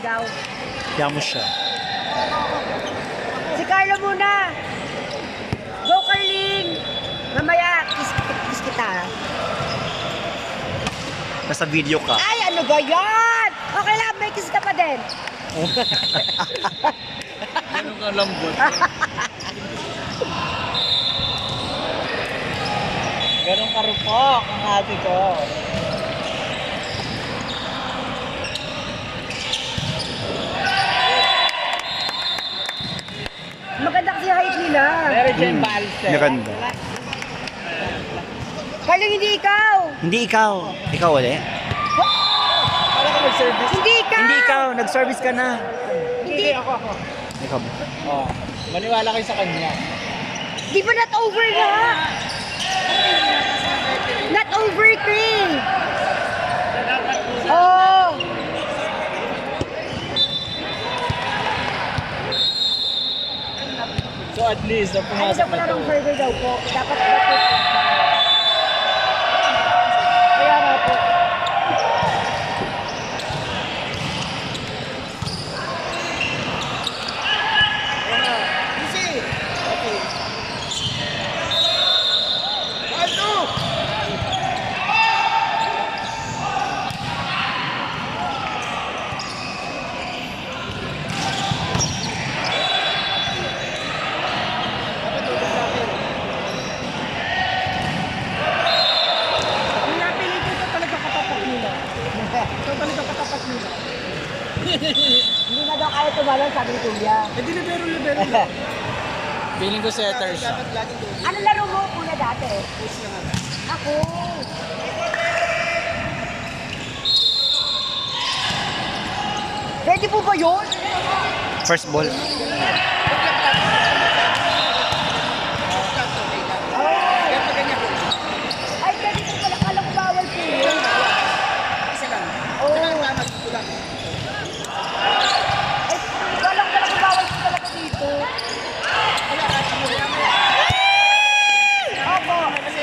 sigaw. Kaya mo siya. Si Carlo muna. Go, Carling. Mamaya, kiss kita. Nasa video ka. Ay, ano ba yan? Okay lang, may kiss ka pa din. Ganun ka lambot. Ganun karupok ang ate ko. Maganda kasi height nila. Mary Jane Balse. Maganda. Carling, hindi ikaw. Hindi ikaw. Ikaw ulit. Para ka mag-service. Hindi ikaw. Hindi ikaw. Nag-service ka na. Hindi, ako. Ikaw ba? Oh, maniwala kayo sa kanya. Di ba not over na? Not over, Kring. Oh. So at least, na Ano pumasok daw na pala to. ng further daw po? Dapat kaya nga po. Yung napili ko, ito talaga katapat nila. Ito talaga katapat nila. Hindi na daw kaya tumalon, sabi ni Kuya. Hindi libero. Feeling ko setter siya. Ano laro mo Kuya dati? Ako. Ready po ba yun? First ball. Ay, pwede ko pala. Kala ko bawal po yun. Isa lang. Oo. Kulang. Ay, kala ko pala kung bawal po talaga dito. Opo. Kasi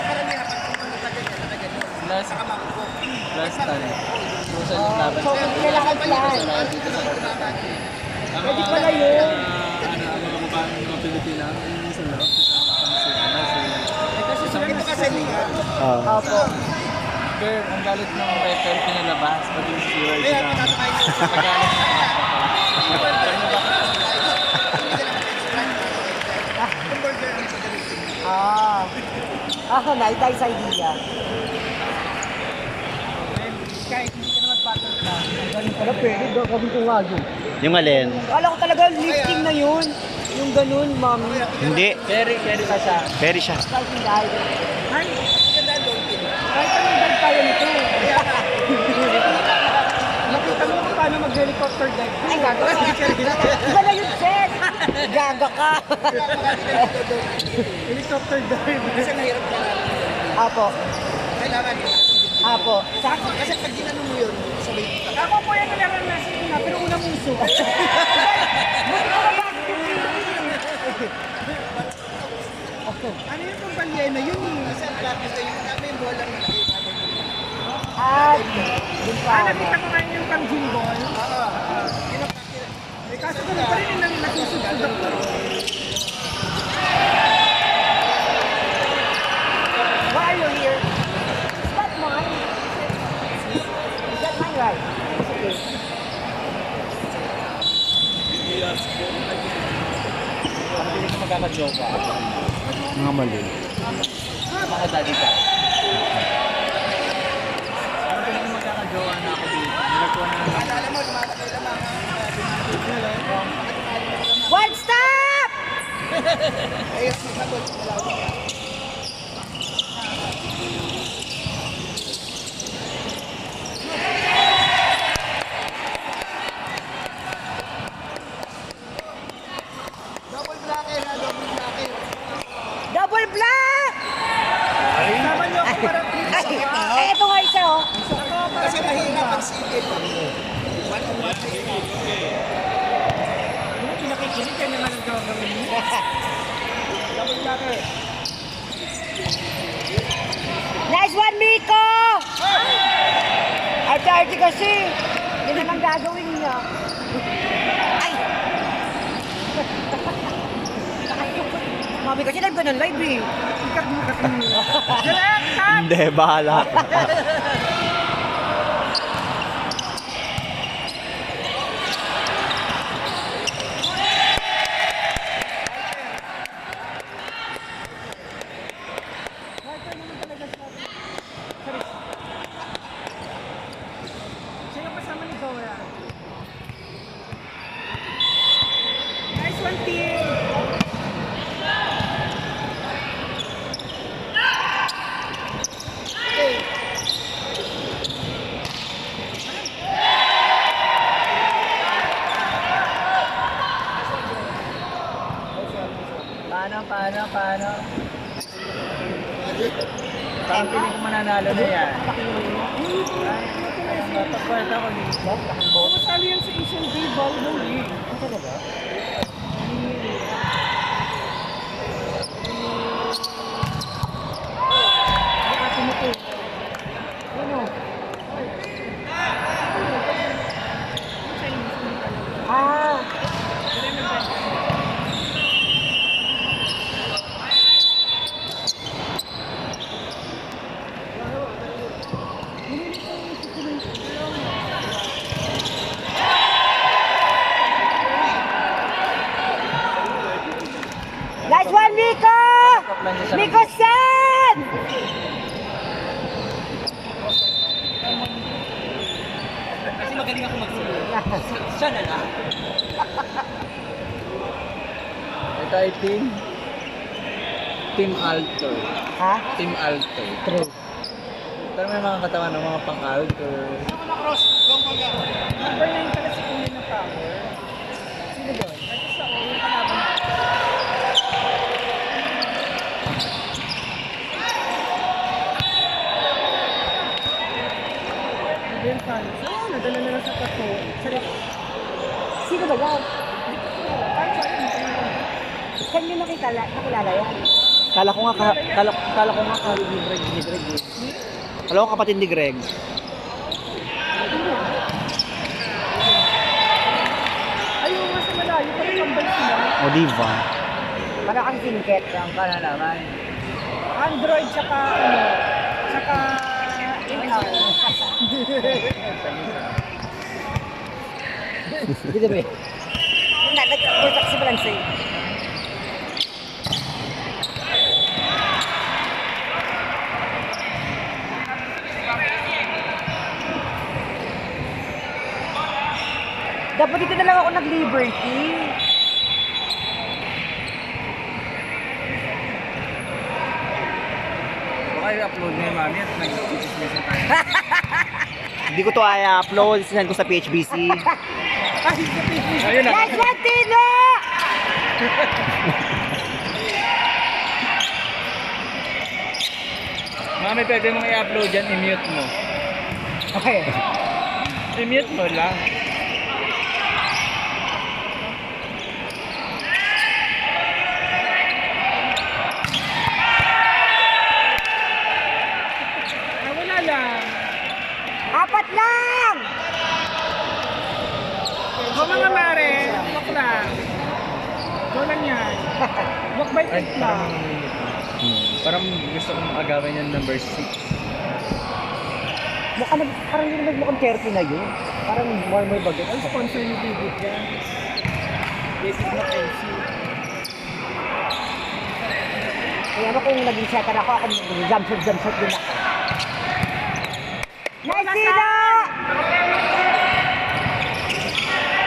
karamihan pag kumatagal ka, nakaganyan. Last, Saka makukok. last time. Susan yung laban. So, hindi kailangan plan. Dito sa kumakan. Pwede pala yun. Kababayan ng mga Pilipina, yung isa lang. Ito kasi liga. Opo. Girl, ang galit ng record pinalabas. Maging si Roy Kaya Sinama. pinatakain ko. Pagalit na Nice idea. Kahit hindi ka naman patol ka. Ganun pala pwede, gawin ko nga yun. Yung alin? Kala ko talaga lifting na yun. Yung ganun, mami. Hindi. Carry ka siya. Very siya. Starting dive. Ay, maganda doon. Kahit anong dive kaya nito. Kaya nga. Nakita mo kung paano mag-helicopter dive. Ay, gaga ka. Iba na yun, Seth. Gaga ka. Helicopter dive. Kasi mahirap ka lang. Apo. Kailangan yun. Apo. Kasi pag ginano mo yun, sabay ka. Ako po yung naranasan ko na, pero unang muso. Ano yung kumpanya na yun eh? Kasi ang practice na yun namin, bola na nakita mo. Dun pa. Nakita ko ngayon yung pang gym ball. Oo. Eh kaso ko pa rin yung nasusubsubak ko. Why are you here? Is that mine? Is that mine, right? It's okay. Hindi ka magkaka-joke. Mga mali. Mga daddy ka. Ano ka naman magkaka-joke na ako dito? Nagkuha na lang. Alam mo, lumalaki lamang. One stop! Ayos mo sabot. Double blocker na, double blocker. Double block! Tama niyo ako parang Ay, ito nga isa, oh. kasi mahirap ang sigil. Pinakikinig ka naman ang gagawin mo. Double blocker. Nice one, Miko! Ay, charge kasi. Yun naman gagawin niya. niya. Ay! Mami kasi live ka ng live eh. Ikat mo kasi nila. Direct! Hindi, bahala. Siya yung kasama ni Dora. Nice one, team! Paano? Parang piling ko mananalo na yan. Matapart ako dito. Masali yan sa Asian Day Volleyball League. Ano talaga? Ate mo to. Ano? Ah! Nice one, Miko! Miko San! Kasi magaling ako magsulo. Siya na lang. Ito ay Team Alto. Ha? Team Alto. True. Pero may mga katawan ng mga pang-alto. Number 9 pala si Kuya ng Power. Sino doon? Ito sa O, yung kalaban natin. Ben Panis. Oh, nadala na lang sa tato. Sino ba yan? Ay, sorry. Saan nyo nakilala yan? Kala ko nga libre. Kala ko kapatid ni Greg. Ayaw nga sa malayo, pero tambal sila. O, diba? Para kang singket. Saan ka na naman? Android, saka in-out. Dito ba? Nag-contact si Balansay. Dapat dito na lang ako nag-liberty. Baka i-upload na yung mami at nag-chismisan tayo. Hindi ko to i-upload. Sinahan ko sa PHBC. Ayun na. Nice one, Tino! Mami, pwede mong i-upload yan, i-mute mo. Okay. I-mute mo lang. Wala lang. Apat lang! Go mga mare, walk lang. Go lang yan. Walk by Ay, faith lang. parang gusto kong agawin yung number 6. Parang hindi naman mukhang 30 na yun. Parang more bagay. Ang sponsor ni David yan. This is not MC. Kaya ano kung naging setter ako jump shot din ako. Nice, Tino!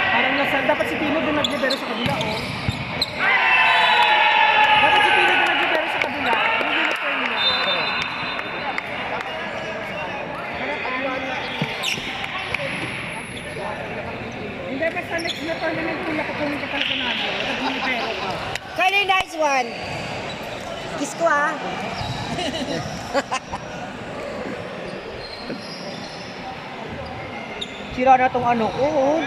Parang dapat si Tino doon naglibero sa kabila, oh. Dapat si Tino doon naglibero sa kabila. Hindi na turn niya. Hindi, basta next na tournament kung nakukunin ka talaga namin. Naglibero ka. Kylie, nice one! Kiss ko ah! Sira na tong ano ko. Oh.